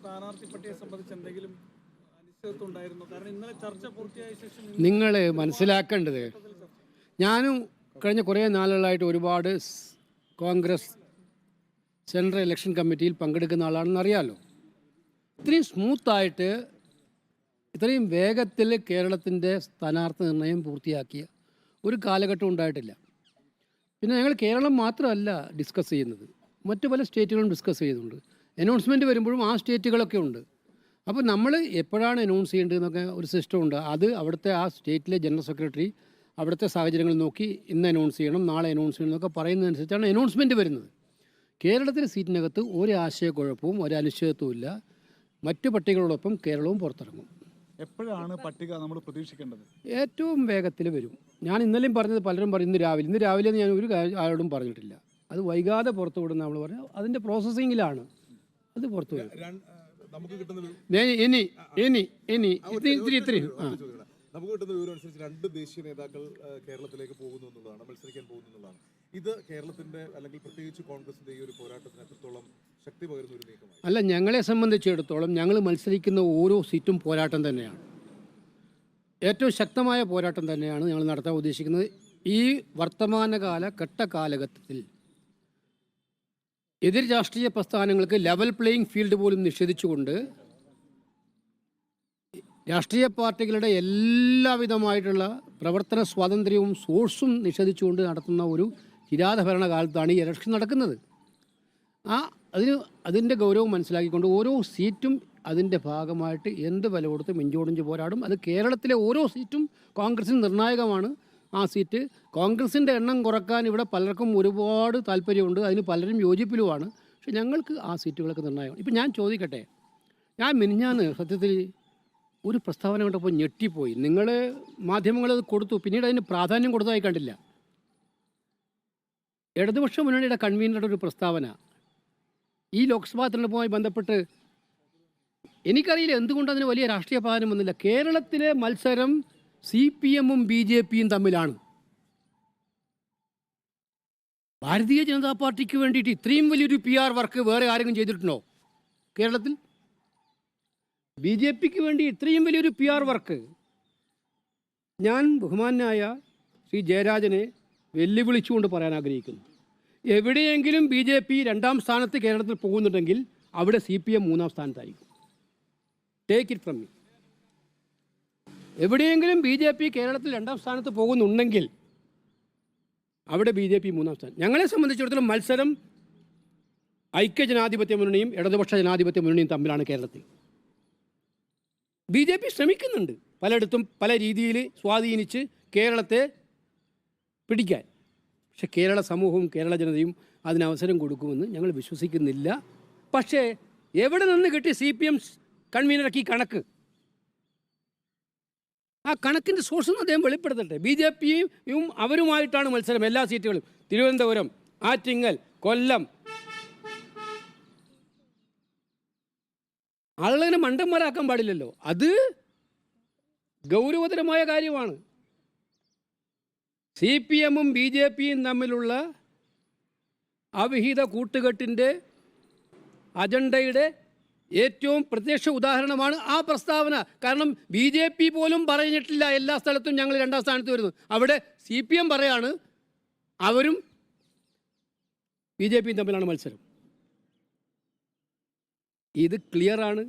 സ്ഥാനാർത്ഥി പട്ടികയെ സംബന്ധിച്ച് എന്തെങ്കിലും അനിശ്ചിതത്വം ഉണ്ടായിരുന്നു? കാരണം ഇന്നലെ ചർച്ച പൂർത്തിയായ ശേഷം നിങ്ങൾ മനസ്സിലാക്കേണ്ടത്, ഞാനും കഴിഞ്ഞ കുറേ നാളുകളായിട്ട് ഒരുപാട് കോൺഗ്രസ് സെൻട്രൽ ഇലക്ഷൻ കമ്മിറ്റിയിൽ പങ്കെടുക്കുന്ന ആളാണെന്ന് അറിയാമല്ലോ. ഇത്രയും സ്മൂത്തായിട്ട് ഇത്രയും വേഗത്തിൽ കേരളത്തിൻ്റെ സ്ഥാനാർത്ഥി നിർണയം പൂർത്തിയാക്കിയ ഒരു കാലഘട്ടം ഉണ്ടായിട്ടില്ല. പിന്നെ ഞങ്ങൾ കേരളം മാത്രമല്ല ഡിസ്കസ് ചെയ്യുന്നത്, മറ്റു പല സ്റ്റേറ്റുകളും ഡിസ്കസ് ചെയ്യുന്നുണ്ട്. അനൗൺസ്മെൻറ്റ് വരുമ്പോഴും ആ സ്റ്റേറ്റുകളൊക്കെ ഉണ്ട്. അപ്പോൾ നമ്മൾ എപ്പോഴാണ് അനൗൺസ് ചെയ്യേണ്ടതെന്നൊക്കെ ഒരു സിസ്റ്റം ഉണ്ട്. അത് അവിടുത്തെ ആ സ്റ്റേറ്റിലെ ജനറൽ സെക്രട്ടറി അവിടുത്തെ സാഹചര്യങ്ങൾ നോക്കി ഇന്ന് അനൗൺസ് ചെയ്യണം, നാളെ അനൗൺസ് ചെയ്യണം എന്നൊക്കെ പറയുന്നതനുസരിച്ചാണ് അനൗൺസ്മെൻറ്റ് വരുന്നത്. കേരളത്തിലെ സീറ്റിനകത്ത് ഒരു ആശയക്കുഴപ്പവും ഒരു അനിശ്ചിതത്വവും ഇല്ല. മറ്റു പട്ടികളോടൊപ്പം കേരളവും പുറത്തിറങ്ങും. എപ്പോഴാണ് പട്ടിക നമ്മൾ പ്രതീക്ഷിക്കേണ്ടത്? ഏറ്റവും വേഗത്തിൽ വരും. ഞാൻ ഇന്നലെയും പറഞ്ഞത്, പലരും പറയും ഇന്ന് രാവിലെ ഞാൻ ഒരു ആരോടും പറഞ്ഞിട്ടില്ല. അത് വൈകാതെ പുറത്തു വിടുന്ന നമ്മൾ പറഞ്ഞു, അതിൻ്റെ പ്രോസസ്സിങ്ങിലാണ്. അത് പുറത്തു വരും. നമുക്ക് കിട്ടുന്ന വിവരം അനുസരിച്ച് 2 ദേശീയ നേതാക്കൾ കേരളത്തിലേക്ക് പോകുന്നു എന്നുള്ളതാണ്, മത്സരിക്കാൻ പോകുന്നു എന്നുള്ളതാണ്. ഇത് കേരളത്തിന്റെ അല്ലെങ്കിൽ പ്രത്യേകിച്ച് കോൺഗ്രസിന്റെ ഈ ഒരു പോരാട്ടത്തിന് എത്രത്തോളം ശക്തി പകരുന്ന ഒരു നീക്കമാണ്? അല്ല, ഞങ്ങളെ സംബന്ധിച്ചിടത്തോളം ഞങ്ങൾ മത്സരിക്കുന്ന ഓരോ സീറ്റും പോരാട്ടം തന്നെയാണ്. ഏറ്റവും ശക്തമായ പോരാട്ടം തന്നെയാണ് ഞങ്ങൾ നടത്താൻ ഉദ്ദേശിക്കുന്നത്. ഈ വർത്തമാനകാല കാലഘട്ടത്തിൽ എതിർ രാഷ്ട്രീയ പ്രസ്ഥാനങ്ങൾക്ക് ലെവൽ പ്ലേയിങ് ഫീൽഡ് പോലും നിഷേധിച്ചുകൊണ്ട് രാഷ്ട്രീയ പാർട്ടികളുടെ എല്ലാവിധമായിട്ടുള്ള പ്രവർത്തന സ്വാതന്ത്ര്യവും സോഴ്സും നിഷേധിച്ചുകൊണ്ട് നടത്തുന്ന ഒരു കിരാത ഭരണകാലത്താണ് ഈ ഇലക്ഷൻ നടക്കുന്നത്. അതിൻ്റെ ഗൗരവം മനസ്സിലാക്കിക്കൊണ്ട് ഓരോ സീറ്റും അതിൻ്റെ ഭാഗമായിട്ട് എന്ത് വില കൊടുത്ത് മിഞ്ചോടിഞ്ച് പോരാടും. അത് കേരളത്തിലെ ഓരോ സീറ്റും കോൺഗ്രസിന് നിർണായകമാണ്. ആ സീറ്റ് കോൺഗ്രസിൻ്റെ എണ്ണം കുറക്കാൻ ഇവിടെ പലർക്കും ഒരുപാട് താല്പര്യമുണ്ട്, അതിന് പലരും യോജിപ്പിലുമാണ്. പക്ഷെ ഞങ്ങൾക്ക് ആ സീറ്റുകളൊക്കെ നിർണായകമാണ്. ഇപ്പം ഞാൻ ചോദിക്കട്ടെ, ഞാൻ മിനിഞ്ഞാന്ന് സത്യത്തിൽ ഒരു പ്രസ്താവന കണ്ടപ്പോൾ ഞെട്ടിപ്പോയി. നിങ്ങൾ മാധ്യമങ്ങളത് കൊടുത്തു, പിന്നീട് അതിന് പ്രാധാന്യം കൊടുത്തതായി കണ്ടില്ല. ഇടതുപക്ഷ മുന്നണിയുടെ കൺവീനറുടെ ഒരു പ്രസ്താവന ഈ ലോക്സഭാ തെരഞ്ഞെടുപ്പുമായി ബന്ധപ്പെട്ട്, എനിക്കറിയില്ല എന്തുകൊണ്ട് അതിന് വലിയ രാഷ്ട്രീയ പ്രാധാന്യം വന്നില്ല. കേരളത്തിലെ മത്സരം CPM-ഉം BJP-യും തമ്മിലാണ്. ഭാരതീയ ജനതാ പാർട്ടിക്ക് വേണ്ടിയിട്ട് ഇത്രയും വലിയൊരു PR വർക്ക് വേറെ ആരെങ്കിലും ചെയ്തിട്ടുണ്ടോ കേരളത്തിൽ? BJP-ക്ക് വേണ്ടി ഇത്രയും വലിയൊരു PR വർക്ക് ഞാൻ ബഹുമാനായ ശ്രീ ജയരാജനെ വെല്ലുവിളിച്ചുകൊണ്ട് പറയാൻ ആഗ്രഹിക്കുന്നു. എവിടെയെങ്കിലും BJP 2ാം സ്ഥാനത്ത് കേരളത്തിൽ പോകുന്നുണ്ടെങ്കിൽ അവിടെ CPM 3ാം സ്ഥാനത്തായിരിക്കും. Take it from me. എവിടെയെങ്കിലും BJP കേരളത്തിൽ 2ാം സ്ഥാനത്ത് പോകുന്നുണ്ടെങ്കിൽ അവിടെ BJP 3ാം സ്ഥാനം. ഞങ്ങളെ സംബന്ധിച്ചിടത്തോളം മത്സരം ഐക്യജനാധിപത്യ മുന്നണിയും ഇടതുപക്ഷ ജനാധിപത്യ മുന്നണിയും തമ്മിലാണ് കേരളത്തിൽ. BJP ശ്രമിക്കുന്നുണ്ട് പലയിടത്തും പല രീതിയിൽ സ്വാധീനിച്ച് കേരളത്തെ പിടിക്കാൻ. പക്ഷെ കേരള സമൂഹവും കേരള ജനതയും അതിനവസരം കൊടുക്കുമെന്ന് ഞങ്ങൾ വിശ്വസിക്കുന്നില്ല. പക്ഷേ എവിടെ നിന്ന് കിട്ടി CPM കൺവീനർക്ക് ഈ കണക്ക്? ആ കണക്കിൻ്റെ സോഴ്സ് അദ്ദേഹം വെളിപ്പെടുത്തട്ടെ. BJP-യും അവരുമായിട്ടാണ് മത്സരം എല്ലാ സീറ്റുകളും. തിരുവനന്തപുരം, ആറ്റിങ്ങൽ, കൊല്ലം. ആളുകളെ മണ്ടന്മാരാക്കാൻ പാടില്ലല്ലോ. അത് ഗൗരവതരമായ കാര്യമാണ്. CPM-ഉം BJP-യും തമ്മിലുള്ള അവിഹിത കൂട്ടുകെട്ടിൻ്റെ അജണ്ടയുടെ ഏറ്റവും പ്രത്യക്ഷ ഉദാഹരണമാണ് ആ പ്രസ്താവന. കാരണം BJP പോലും പറഞ്ഞിട്ടില്ല എല്ലാ സ്ഥലത്തും ഞങ്ങൾ 2ാം സ്ഥാനത്ത് വരുന്നു. അവിടെ CPM പറയാണ് അവരും BJP-യും തമ്മിലാണ് മത്സരം. ഇത് ക്ലിയറാണ്.